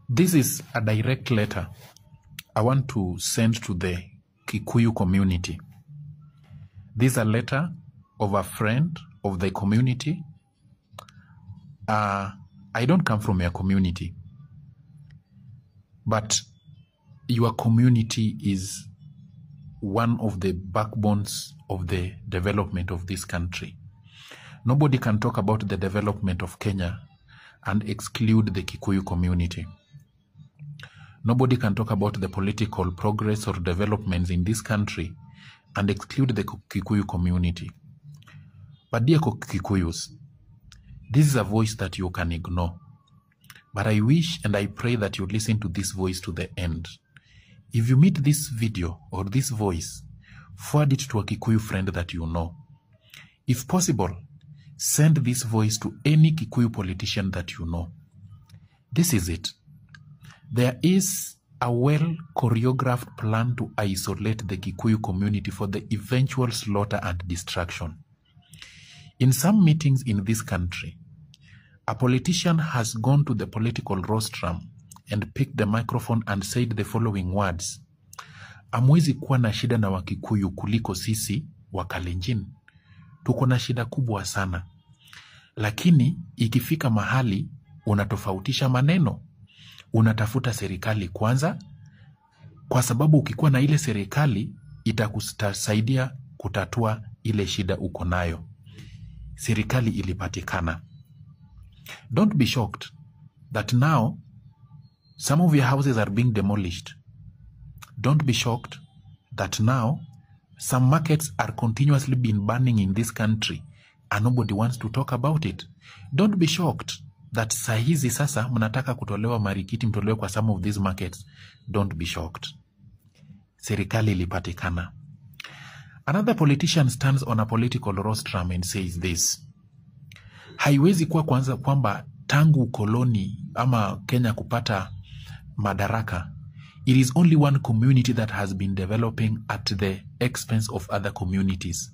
This is a direct letter I want to send to the Kikuyu community. This is a letter of a friend of the community. I don't come from your community, but your community is one of the backbones of the development of this country. Nobody can talk about the development of Kenya and exclude the Kikuyu community. Nobody can talk about the political progress or developments in this country and exclude the Kikuyu community. But dear Kikuyus, this is a voice that you can ignore. But I wish and I pray that you listen to this voice to the end. If you meet this video or this voice, forward it to a Kikuyu friend that you know. If possible, send this voice to any Kikuyu politician that you know. This is it. There is a well-choreographed plan to isolate the Kikuyu community for the eventual slaughter and destruction. In some meetings in this country, a politician has gone to the political rostrum and picked the microphone and said the following words: "Amwezi kuwa na shida na Wakikuyu kuliko sisi wa Kalenjin. Tuko na shida kubwa sana. Lakini ikifika mahali unatofautisha maneno. Unatafuta serikali kwanza, kwa sababu ukikuwa na ile serikali itakusaidia kutatua ile shida uko nayo." Serikali ilipatikana. Don't be shocked that now some of your houses are being demolished. Don't be shocked that now some markets are continuously being burning in this country and nobody wants to talk about it. Don't be shocked that sahizi sasa mnataka kutolewa marikiti mtolewe kwa some of these markets. Don't be shocked. Serikali ilipatikana. Another politician stands on a political rostrum and says this: haiwezi kuwa kwanza kwamba tangu koloni ama Kenya kupata madaraka, it is only one community that has been developing at the expense of other communities.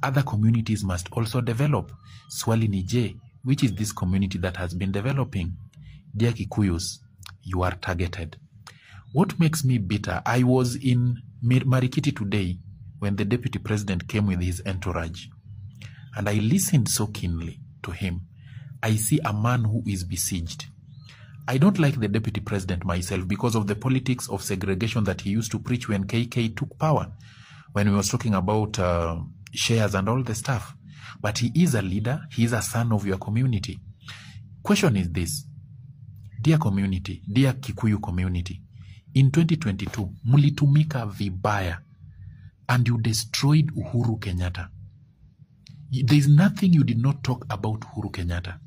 Other communities must also develop. Swali ni je, which is this community that has been developing? Dear Kikuyus, you are targeted. What makes me bitter, I was in Marikiti today when the deputy president came with his entourage, and I listened so keenly to him. I see a man who is besieged. I don't like the deputy president myself because of the politics of segregation that he used to preach when KK took power, when he was talking about shares and all the stuff. But he is a leader. He is a son of your community. Question is this: dear community, dear Kikuyu community, in 2022, mulitumika vibaya and you destroyed Uhuru Kenyatta. There is nothing you did not talk about Uhuru Kenyatta.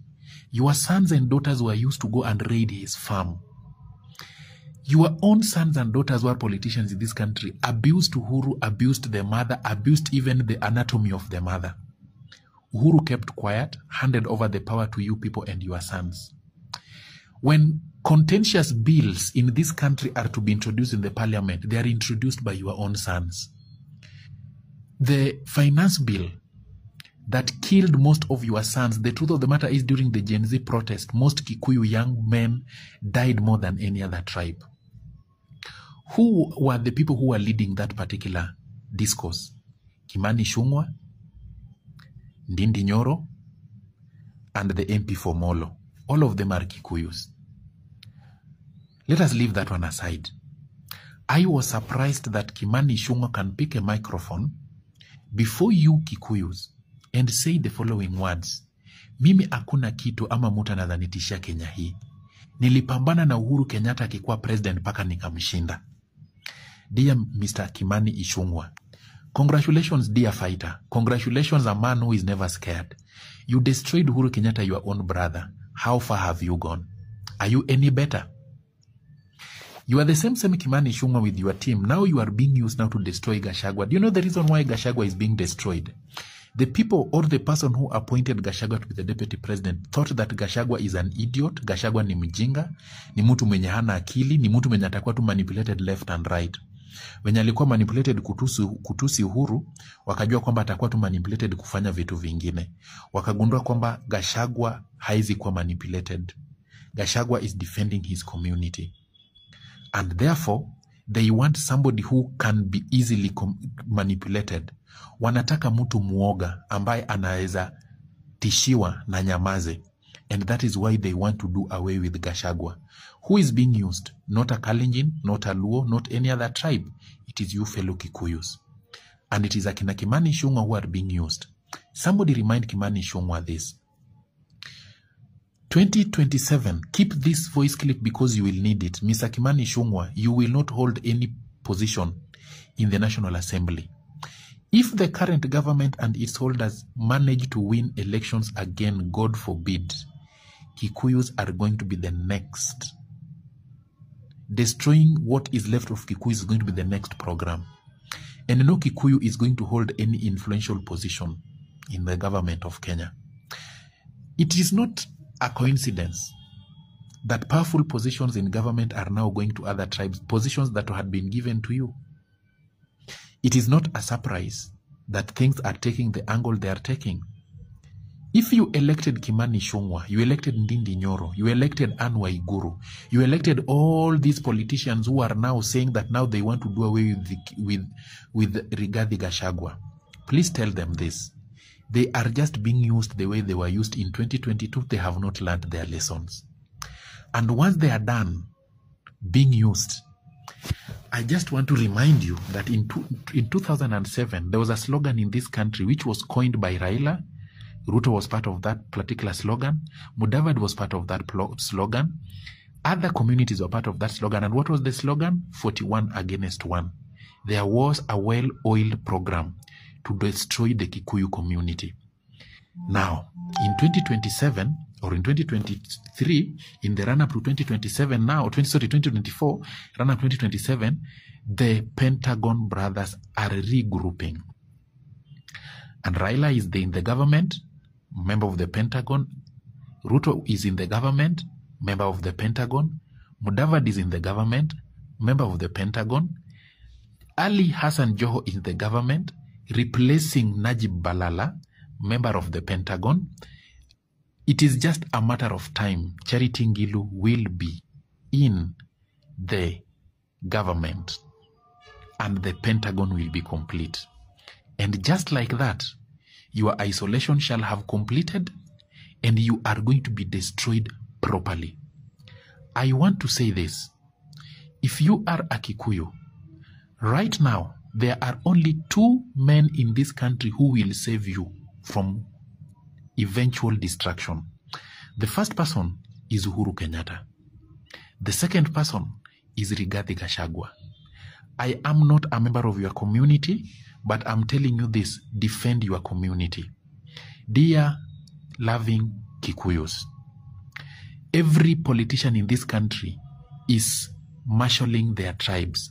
Your sons and daughters were used to go and raid his farm. Your own sons and daughters were politicians in this country, abused Uhuru, abused the mother, abused even the anatomy of the mother. Uhuru kept quiet, handed over the power to you people and your sons. When contentious bills in this country are to be introduced in the parliament, they are introduced by your own sons. The finance bill that killed most of your sons, the truth of the matter is during the Gen Z protest, most Kikuyu young men died more than any other tribe. Who were the people who were leading that particular discourse? Kimani Ichung'wah, Ndindi Nyoro, and the MP for Molo. All of them are Kikuyus. Let us leave that one aside. I was surprised that Kimani Ichung'wah can pick a microphone before you Kikuyus and say the following words: mimi hakuna kitu ama muta nadhanitisha Kenya hii. Nilipambana na Uhuru Kenyatta akikuwa president paka nikamshinda. Dear Mr. Kimani Ichung'wah, congratulations dear fighter. Congratulations, a man who is never scared. You destroyed Uhuru Kenyatta, your own brother. How far have you gone? Are you any better? You are the same Kimani Ichung'wah with your team. Now you are being used now to destroy Gachagua. Do you know the reason why Gachagua is being destroyed? The people or the person who appointed Gachagua to be the deputy president thought that Gachagua is an idiot. Gachagua ni mjinga, ni mtu mwenye hana akili, ni mtu mwenye atakuwa tu manipulated left and right. Wenye alikuwa manipulated kutusi Uhuru, wakajua kwamba atakuwa tu manipulated kufanya vitu vingine. Wakagundua kwamba Gachagua haizi kuwa manipulated. Gachagua is defending his community. And therefore, they want somebody who can be easily manipulated. Wanataka mtu muoga ambaye anaweza tishiwa na nyamaze. And that is why they want to do away with Gachagua. Who is being used? Not a Kalenjin, not a Luo, not any other tribe. It is you fellow Kikuyus. And it is Akina Kimani Ichung'wah who are being used. Somebody remind Kimani Ichung'wah this. 2027, keep this voice clip because you will need it. Mr. Kimani Ichung'wah, you will not hold any position in the National Assembly. If the current government and its holders manage to win elections again, God forbid, Kikuyus are going to be the next. Destroying what is left of Kikuyus is going to be the next program. And no Kikuyu is going to hold any influential position in the government of Kenya. It is not a coincidence that powerful positions in government are now going to other tribes, positions that had been given to you. It is not a surprise that things are taking the angle they are taking. If you elected Kimani Ichung'wah, you elected Ndindi Nyoro, you elected Anne Waiguru, you elected all these politicians who are now saying that now they want to do away with Rigathi Gachagua, please tell them this. They are just being used the way they were used in 2022. They have not learned their lessons. And once they are done being used, I just want to remind you that in 2007, there was a slogan in this country which was coined by Raila. Ruto was part of that particular slogan. Mudavadi was part of that slogan. Other communities were part of that slogan. And what was the slogan? 41 against 1. There was a well-oiled program to destroy the Kikuyu community. Now, in 2027 or in 2023, in the run-up to 2027 now, 2024, run-up 2027, the Pentagon brothers are regrouping. And Raila is in the government, member of the Pentagon. Ruto is in the government, member of the Pentagon. Mudavadi is in the government, member of the Pentagon. Ali Hassan Joho is in the government, replacing Najib Balala, member of the Pentagon. It is just a matter of time. Charity Ngilu will be in the government and the Pentagon will be complete. And just like that, your isolation shall have completed and you are going to be destroyed properly. I want to say this. If you are a Kikuyu, right now, there are only 2 men in this country who will save you from eventual destruction. The first person is Uhuru Kenyatta. The second person is Rigathi Gachagua. I am not a member of your community, but I'm telling you this, defend your community. Dear loving Kikuyus, every politician in this country is marshalling their tribes.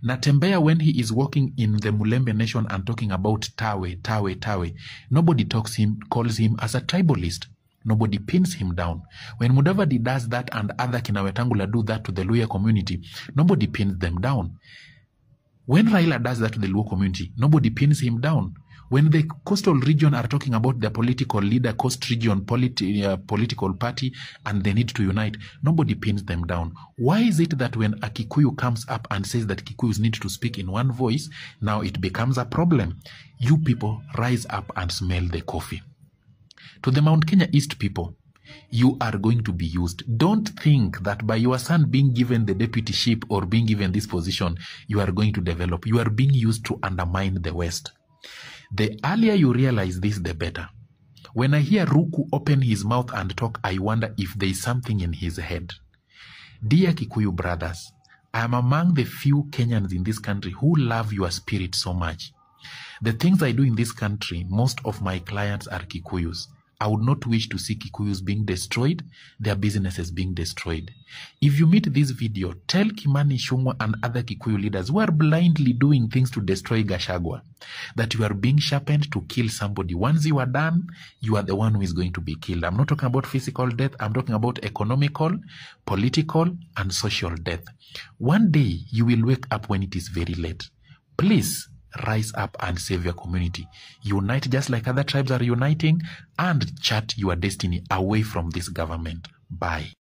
Natembea, when he is walking in the Mulembe nation and talking about Tawe, nobody calls him as a tribalist. Nobody pins him down. When Mudavadi does that and other Kinawetangula do that to the Luhya community, nobody pins them down. When Raila does that to the Luo community, nobody pins him down. When the coastal region are talking about their political leader, coast region political party, and they need to unite, nobody pins them down. Why is it that when a Kikuyu comes up and says that Kikuyus need to speak in one voice, now it becomes a problem? You people rise up and smell the coffee. To the Mount Kenya East people, you are going to be used. Don't think that by your son being given the deputyship or being given this position, you are going to develop. You are being used to undermine the West. The earlier you realize this, the better. When I hear Ruku open his mouth and talk, I wonder if there is something in his head. Dear Kikuyu brothers, I am among the few Kenyans in this country who love your spirit so much. The things I do in this country, most of my clients are Kikuyus. I would not wish to see Kikuyus being destroyed, their businesses being destroyed. If you meet this video, tell Kimani Ichung'wah and other Kikuyu leaders who are blindly doing things to destroy Gachagua that you are being sharpened to kill somebody. Once you are done, you are the one who is going to be killed. I'm not talking about physical death. I'm talking about economical, political, and social death. One day, you will wake up when it is very late. Please, rise up and save your community. Unite just like other tribes are uniting and chart your destiny away from this government. Bye.